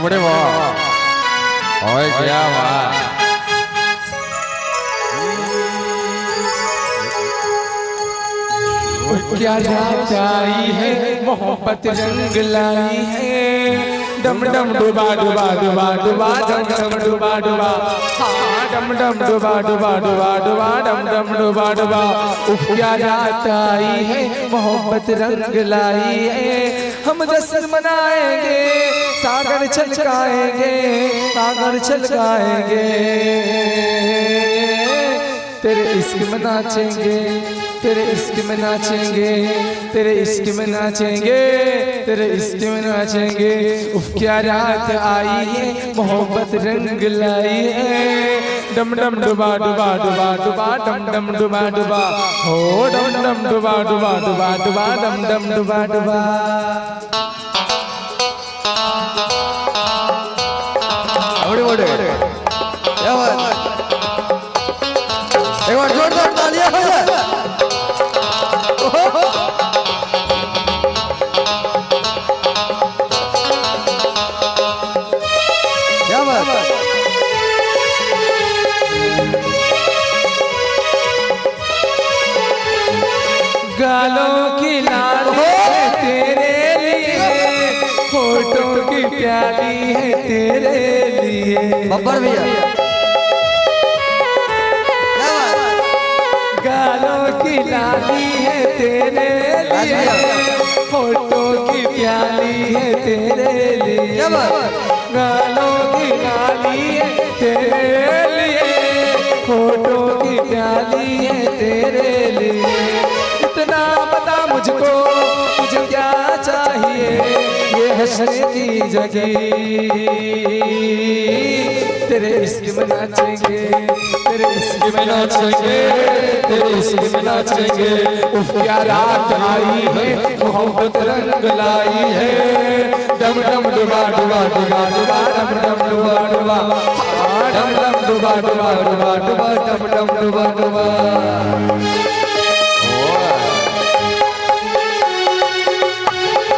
बड़े वाह ओए क्या वाह क्या रात आई है मोहब्बत रंग लाई है डम डम डुबा डुबा डुबा डुबा डम डम डुबा डुबा डम डम डुबा डुबा डुबा डुबा डम डम डुबा डुबा क्या रात आई है मोहब्बत रंग लाई है हम जश्न मनाएंगे सागर छलकाएंगे सागर छलकाएंगे तेरे इश्क में नाचेंगे तेरे इश्क में नाचेंगे तेरे इश्क में नाचेंगे तेरे इश्क में नाचेंगे उफ क्या रात आई है मोहब्बत रंग लाई है डम डम डुबा डुबा डुबा डुबा डम डम डुबा डुबा हो डम डम डुबा डुबा डुबा डुबा डम डम डुबा डुबा ओड़े ओड़े क्या बात एक बार जोरदार तालियां हो जाए क्या बात गालों की लाल है तेरे लिए फोटो की प्याली है तेरे लिए बब्बर भैया गालों की लाली है तेरे लिए फोटो की प्याली है तेरे लिए गालों की लाली है तेरे लिए फोटो की प्याली है तेरे लिए इतना बता मुझको मुझे क्या चाहिए ये हंसने की जगह तेरे इश्क में नाचेंगे तेरे इश्क में नाचेंगे तेरे इश्क में नाचेंगे उफ क्या रात आई है मोहब्बत रंग लाई है डम डम डुबा डुबा डुबा डुबा डम डम डुबा डुबा डम डम डुबा डुबा डुबा डुबा डम डम डुबा डुबा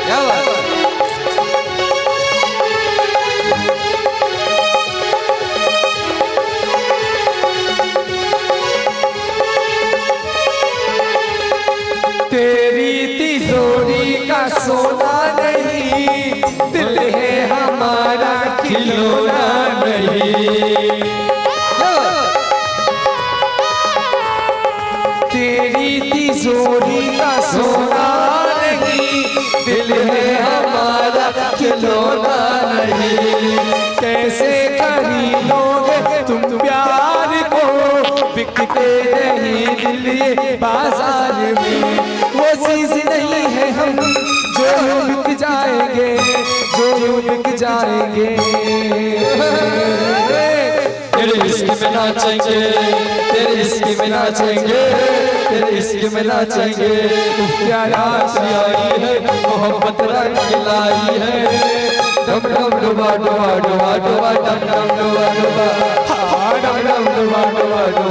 क्या बात तेरी तिजोरी का सोना नहीं दिल है हमारा खिलौना नहीं तेरी तिजोरी का सोना नहीं दिल है हमारा खिलौना नहीं कैसे खरीदोगे तुम प्यार को बिकते नहीं दिल ये बाजार में वो चीज नहीं है हम जो बिक जाएंगे जो बिक जाएंगे तेरे इश्क में नाचेंगे तेरे इश्क में नाचेंगे तेरे इश्क में नाचेंगे क्या रात आई है मोहब्बत रंग लाई है डम डम डुबा डुबा डुबा डुबा डम डम डुबा डुबा डम डम डुबा डुबा डुबा